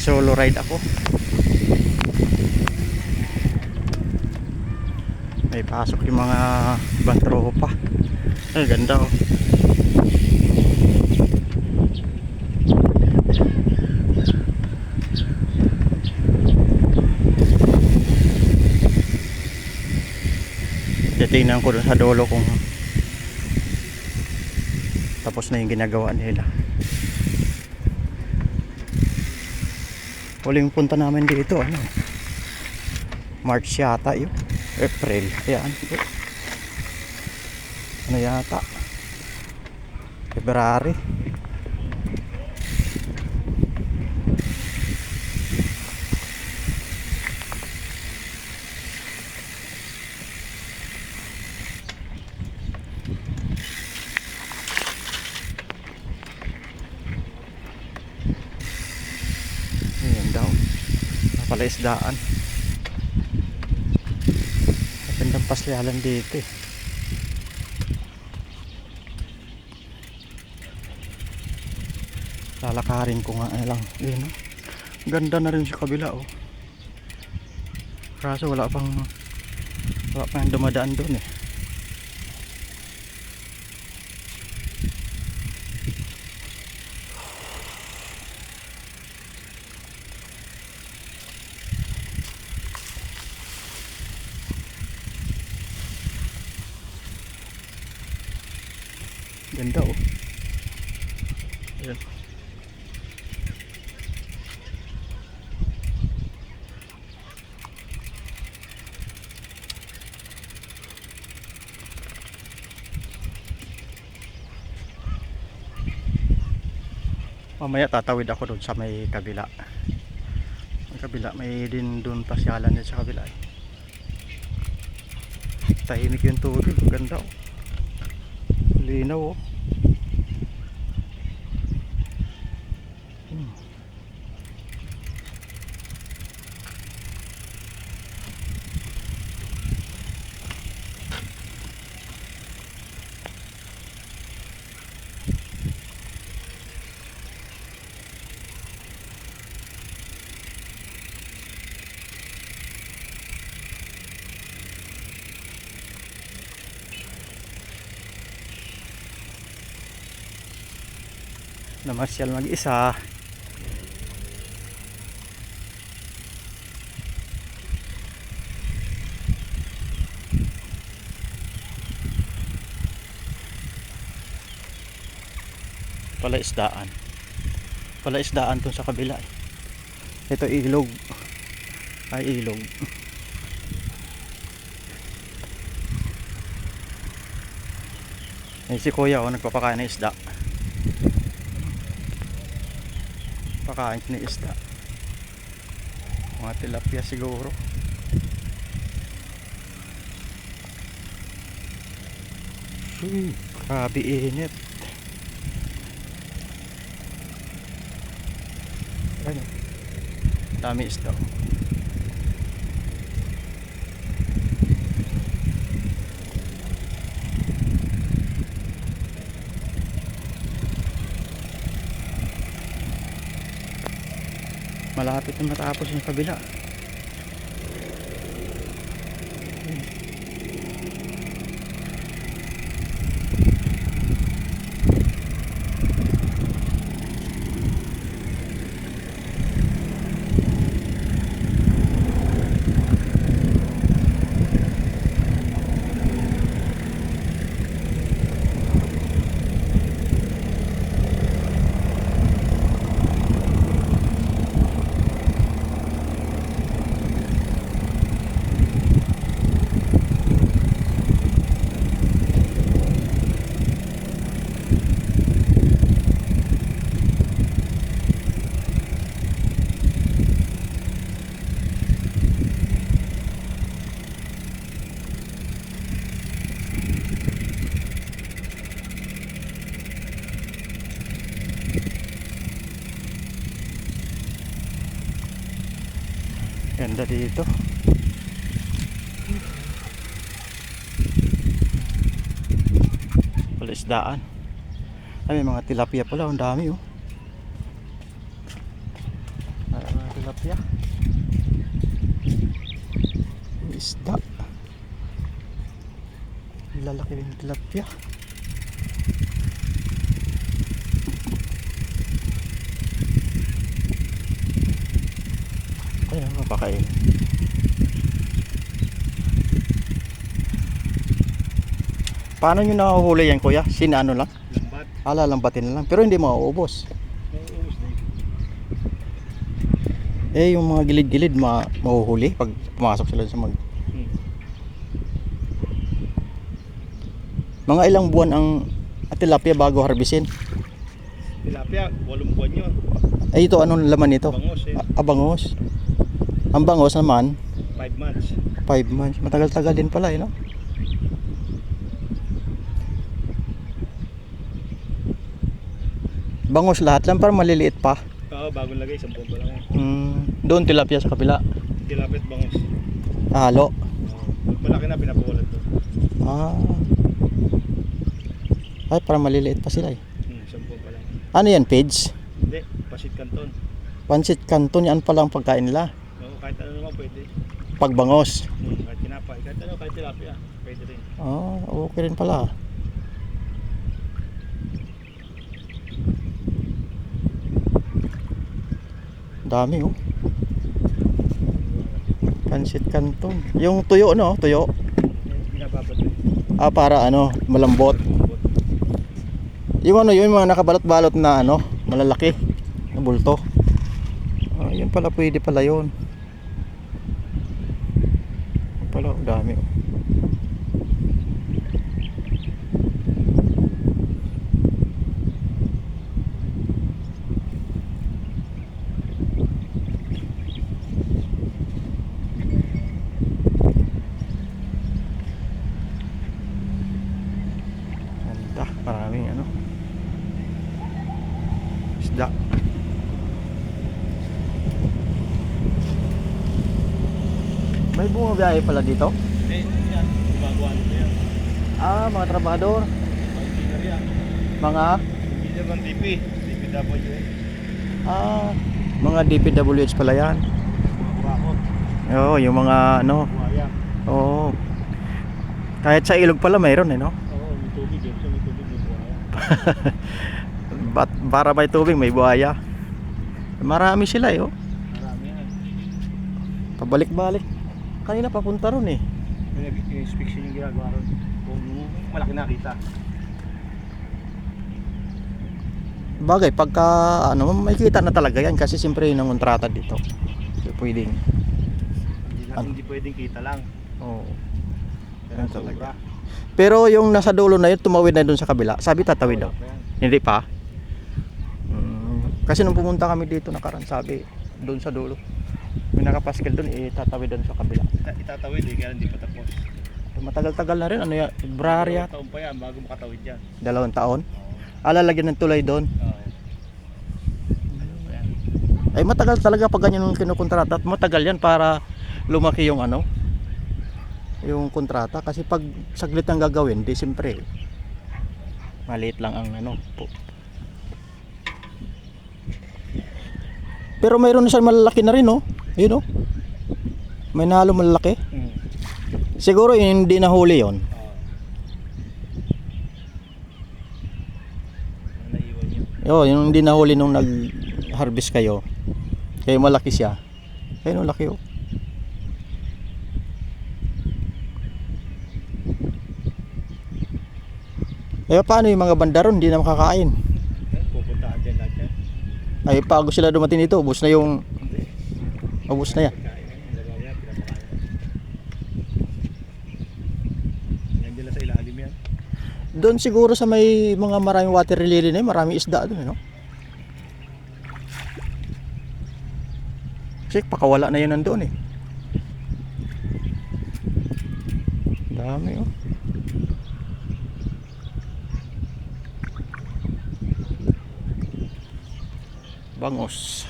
solo ride ako. May pasok yung mga ibang tropa. Ay, ganda oh. Titingnan ko dun sa dulo kung tapos na yung ginagawa nila. Huling punta namin dito, ano, March yata yun, April, ayan, ano yata, February. Ayan daw, napalaisdaan. Magandang pasyalan dito eh. Lalakarin ko nga lang. Ayun, oh. Ganda na rin sa kabila oh. Kaso wala pang dumadaan doon eh. Ganda oh. Ayan. Mamaya tatawid ako doon sa may kabila. May kabila, may din doon pasyalan din sa kabila. Tahimik yung tubig, ganda oh. Linaw oh. Namasyal mag-isa. Palaisdaan. Palaisdaan dun sa kabila eh. Ito ilog. Ay, ilog. Ay, si kuya oh, nagpapakain ng isda. Pakain ng isda. Mga tilapia siguro. Grabe init. Ano? Dami isda. Malapit na matapos yung kabila. Ganda dito. Palaisdaan. Ay, may mga tilapia pala, ang dami oh. tilapia. Isda. Lalaki din yung tilapia. Ayan, mapakain. Paano nyo nahuhuli yan, kuya? Sinano lang? Lambat. Lambatin na lang. Pero hindi mauubos. Nauubos na Eh, yung mga gilid-gilid mahuhuli pag pumasok sila sa mag... Mga ilang buwan ang tilapia bago harbisin? Tilapia, 8 buwan yun. Ay, ito anong laman nito? Bangos eh. Bangos. Ang bangos naman, 5 months. 5 months. Matagal-tagal din pala, no? Bangos lahat lang, parang maliliit pa. Oo, bagong lagay, 10 buwan pa lang yan. Doon tilapia sa kabila. Tilapia at bangos. Halo. Pag malaki na, pinapawalan to. Ay, parang maliliit pa sila eh. 10 buwan pa lang. Ano yan, pigs? Hindi, pasit kanton. Pansit canton, yan pala ang pagkain nila. Oo, kahit ano naman pwede. Pagbangos. Kahit tinapay, kahit ano, kahit tilapia. Pwede rin. Okay rin pala. Dami oh. Pansit canton. Yung tuyo, no? Tuyo. Binababad rin. Para ano, malambot. Yung ano, yung mga nakabalot-balot na ano, malalaki na bulto. Yun pala, pwede pala yun. Yun pala, dami oh. Ganda, maraming ano, isda. May bumabiyahe pala dito? Eh, yan. Gumagawa nito yan. Mga trabahador. Engineer yan. Mga Engineer ng DP. DPW. mga DPWH pala yan. Bakot. Oo, yung mga ano. Buhaya. Oo. Kahit sa ilog pala mayroon eh, no? Oo, may tubig eh. So may tubig, may buhaya. Para may tubig, may buhaya. Marami sila eh, oh. Marami yan. Pabalik-balik. Kanina papunta ron eh. May nag-inspection yung ginagawa ron. Kung malaki nakita. Bagay, pagka ano, may kita na talaga yan kasi siyempre yun ang kontrata dito. So, pwedeng. Hindi pwedeng kita lang. Oo. Yan talaga. Pero yung nasa dulo na yun, tumawid na dun sa kabila. Sabi tatawid daw. Hindi pa. Kasi nung pumunta kami dito nakaraan, sabi doon sa dulo. May nakapaskil doon, tatawid doon sa kabila. Itatawid eh, kaya hindi pa tapos. Matagal-tagal na rin, ano yan, February at 2 taon pa yan bago makatawid yan. 2 taon. Lalagyan ng tulay doon. Oo. Ay matagal talaga pag ganyan yung kinukontrata. At matagal yan para lumaki yung ano, yung kontrata. Kasi pag saglit ang gagawin, di siyempre maliit lang ang ano po. Pero mayroon na siya malalaki na rin, no? Yun, no? May nahalo malalaki. Siguro hindi nahuli yon. Naiwan yun. Yung hindi nahuli nung nag-harvest kayo. Kaya malaki siya. Ayun, laki oh. Paano yung mga bandaron? Hindi na makakain. Pupuntaan dyan lahat yan. Ay, pago sila dumating dito. Ubus na yung... Ubus na yan. Kain yan. Dalawa yan, pinapakain. Yan dyan lang sa ilalim yan. Doon siguro sa may mga maraming water lily na yun, maraming isda doon, no? Kasi pakawala na yun nandoon eh. Dami oh. Bangos.